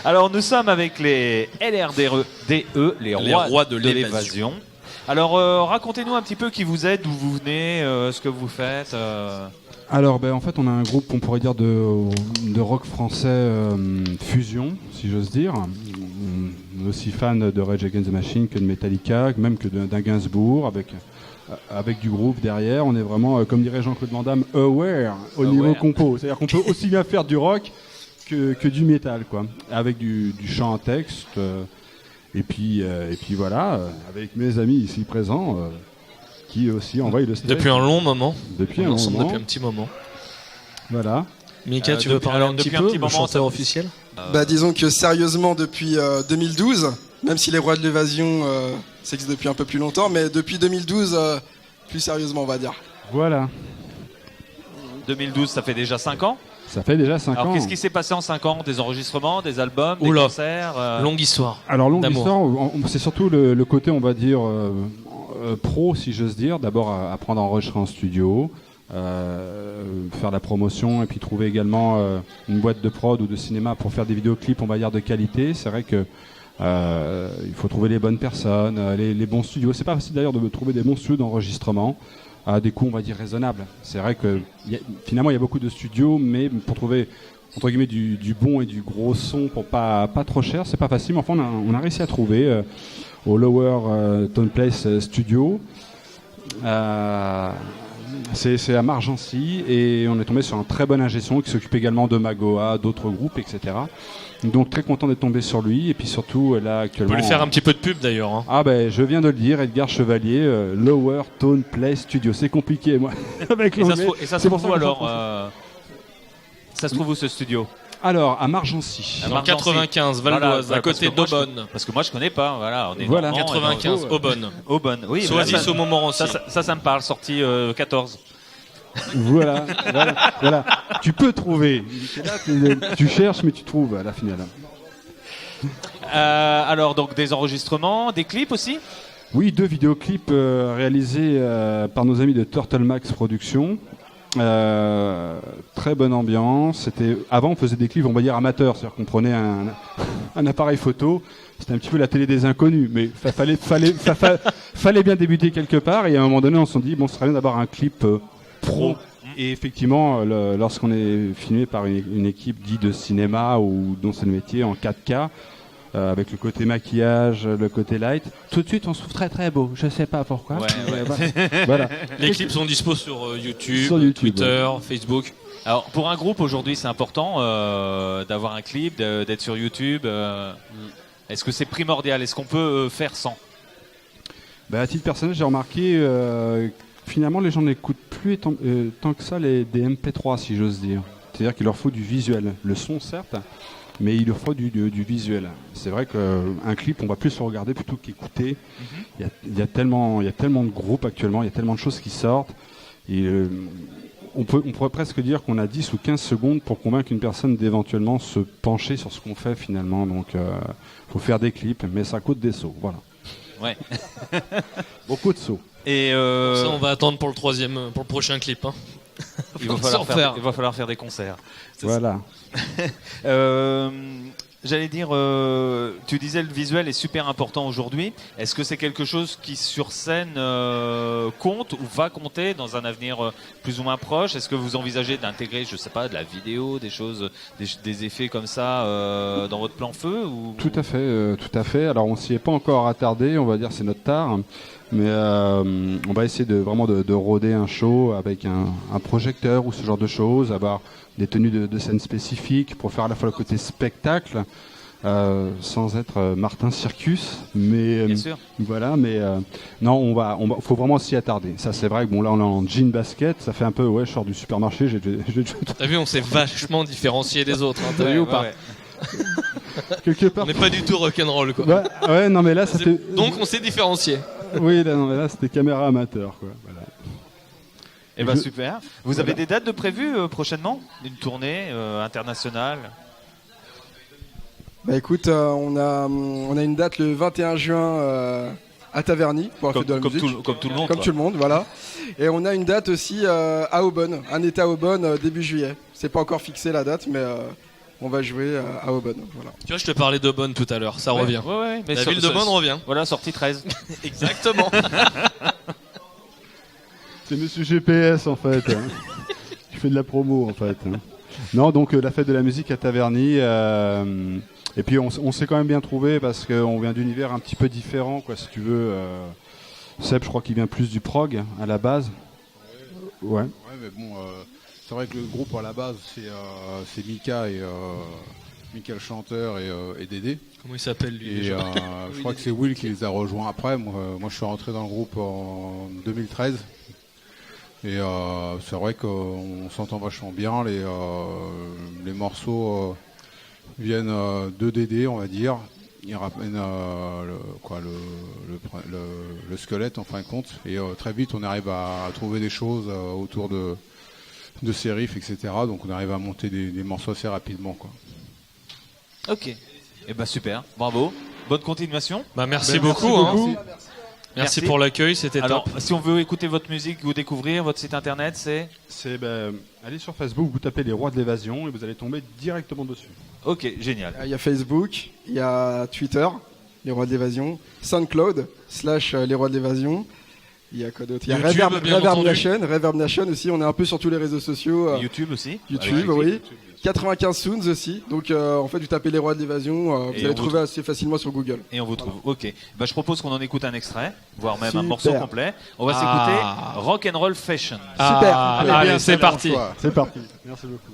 Alors nous sommes avec les LRDE, les rois de l'évasion. Alors racontez-nous un petit peu qui vous êtes, d'où vous venez, ce que vous faites. Alors en fait on a un groupe on pourrait dire de rock français fusion, si j'ose dire. On est aussi fan de Rage Against the Machine que de Metallica, même que d'un Gainsbourg, avec du groupe derrière. On est vraiment, comme dirait Jean-Claude Van Damme, aware au niveau compo. C'est-à-dire qu'on peut aussi bien faire du rock que du métal, quoi. Avec du chant en texte. Et puis voilà, avec mes amis ici présents, qui aussi envoient le stress. Depuis un long moment. Depuis un petit moment. Voilà. Mika, tu veux parler un petit peu, le chanteur officiel? Disons que sérieusement depuis 2012, même si les rois de l'évasion ça existe depuis un peu plus longtemps, mais depuis 2012, plus sérieusement on va dire. Voilà. 2012, ça fait déjà 5 ans. Ça fait déjà 5 ans. Alors qu'est-ce qui s'est passé en 5 ans? Des enregistrements, des albums, des concerts Longue histoire. Alors longue histoire, c'est surtout le côté on va dire pro, si j'ose dire. D'abord apprendre à enregistrer en studio, faire la promotion et puis trouver également une boîte de prod ou de cinéma pour faire des vidéoclips on va dire de qualité. C'est vrai que il faut trouver les bonnes personnes, les bons studios. C'est pas facile d'ailleurs de trouver des bons studios d'enregistrement à des coûts on va dire raisonnables. C'est vrai que finalement il y a beaucoup de studios, mais pour trouver entre guillemets du bon et du gros son pour pas trop cher, c'est pas facile. Mais enfin on a réussi à trouver au Lower Tone Place Studio. C'est à Margency et on est tombé sur un très bon ingé son qui s'occupe également de Magoa, d'autres groupes, etc. Donc très content d'être tombé sur lui et puis surtout là actuellement. On peut lui faire un petit peu de pub d'ailleurs. Hein. Ah je viens de le dire, Edgar Chevalier, Lower Tone Play Studio. C'est compliqué moi. Avec l'anglais. Et ça se trouve où alors ça se trouve où ce studio? Alors à Margency. Dans 95, Val d'Oise, à côté d'Aubonne. Parce que moi je connais pas. Voilà, on est voilà. 95, Aubonne. Aubonne, oui. Sois-y au Montmorency. Ça me parle. Sorti 14. Voilà. Tu peux trouver. Tu cherches, mais tu trouves à la finale. Alors, donc, des enregistrements, des clips aussi? Oui, 2 vidéoclips réalisés par nos amis de Turtle Max Productions. Très bonne ambiance. Avant, on faisait des clips, on va dire amateurs. C'est-à-dire qu'on prenait un appareil photo. C'était un petit peu la télé des inconnus, mais fallait bien débuter quelque part. Et à un moment donné, on s'est dit, ce serait bien d'avoir un clip pro. Et effectivement, lorsqu'on est filmé par une équipe dite de cinéma ou dont c'est le métier en 4K, avec le côté maquillage, le côté light, tout de suite on se trouve très très beau. Je sais pas pourquoi. Voilà. Les clips sont dispo sur YouTube, Twitter, Facebook. Alors pour un groupe aujourd'hui, c'est important d'avoir un clip, d'être sur YouTube. Est-ce que c'est primordial? Est-ce qu'on peut faire sans? À titre personnel, j'ai remarqué finalement les gens n'écoutent plus tant que ça des MP3, si j'ose dire. C'est-à-dire qu'il leur faut du visuel. Le son certes, mais il leur faut du visuel. C'est vrai qu'un clip, on va plus le regarder plutôt qu'écouter. Il y a tellement de groupes actuellement, il y a tellement de choses qui sortent. Et, on pourrait presque dire qu'on a 10 ou 15 secondes pour convaincre une personne d'éventuellement se pencher sur ce qu'on fait finalement. Donc, faut faire des clips, mais ça coûte des sauts. Voilà. Ouais. Beaucoup de sauts. Et ça, on va attendre pour le prochain clip. Hein. Il va falloir faire des concerts. Voilà. J'allais dire, tu disais le visuel est super important aujourd'hui. Est-ce que c'est quelque chose qui sur scène compte ou va compter dans un avenir plus ou moins proche? Est-ce que vous envisagez d'intégrer, je sais pas, de la vidéo, des choses, des effets comme ça dans votre plan feu ou... Tout à fait. Alors on s'y est pas encore attardé, on va dire c'est notre tard. Mais on va essayer de rôder un show avec un projecteur ou ce genre de choses, avoir des tenues de scène spécifiques pour faire à la fois le côté spectacle sans être Martin Circus, mais Bien sûr. voilà. Mais non, faut vraiment s'y attarder. Ça c'est vrai que là on est en jean basket, ça fait un peu je sors du supermarché. T'as vu, on s'est vachement différencié des autres. Hein, t'as vu ou pas? Quelque part. On n'est pas du tout rock'n'roll quoi. Ouais, non mais là c'était. Donc on s'est différencié. Oui, là c'était caméra amateur quoi. Voilà. Super. Vous avez des dates de prévues prochainement? Une tournée internationale? Écoute, on a une date le 21 juin à Taverny pour la fête de la musique. Comme tout le monde. Comme tout le monde, voilà. Et on a une date aussi à Aubonne, un été à Aubonne début juillet. C'est pas encore fixé la date, mais on va jouer à Aubonne. Voilà. Tu vois, je te parlais d'Aubonne tout à l'heure, ça Ouais, revient. Ouais, mais La ville d'Aubonne revient. Voilà, sortie 13. Exactement. C'est Monsieur GPS en fait. Hein. Tu fais de la promo en fait. Hein. Non, donc la fête de la musique à Taverny. Et puis on s'est quand même bien trouvé parce qu'on vient d'univers un petit peu différent, quoi, si tu veux. Seb, je crois qu'il vient plus du prog à la base. Ouais. Ouais, mais bon, c'est vrai que le groupe à la base, c'est Mika et Mika le chanteur et Dédé. Comment il s'appelle lui Et déjà je crois que c'est Will qui les a rejoints après. Moi, je suis rentré dans le groupe en 2013. Et c'est vrai qu'on s'entend vachement bien. Les morceaux viennent de Dédé, on va dire. Il ramène le squelette en fin de compte. Et très vite, on arrive à trouver des choses autour de ces riffs, etc. Donc on arrive à monter des morceaux assez rapidement, quoi. Ok. Et bah super, bravo. Bonne continuation. Bah merci Ben, beaucoup. merci Hein. beaucoup. Merci pour l'accueil, c'était Alors, top. si on veut écouter votre musique ou découvrir votre site internet, c'est Allez sur Facebook, vous tapez les Rois de l'Évasion et vous allez tomber directement dessus. ok, génial. Il y a Facebook, il y a Twitter, les Rois de l'Évasion, SoundCloud, / les Rois de l'Évasion. Il y a quoi d'autre? Il y a YouTube, bien entendu. Reverb Nation aussi. On est un peu sur tous les réseaux sociaux. YouTube aussi. YouTube, oui. 95 Sounds aussi. Donc en fait, vous tapez les Rois de l'Évasion, vous Et allez on trouver assez facilement sur Google. Et on vous trouve. Ok. Bah, je propose qu'on en écoute un extrait, voire même un Super. morceau complet. On va s'écouter Rock and Roll Fashion. Ah, Super. allez, c'est parti. C'est parti. Merci beaucoup.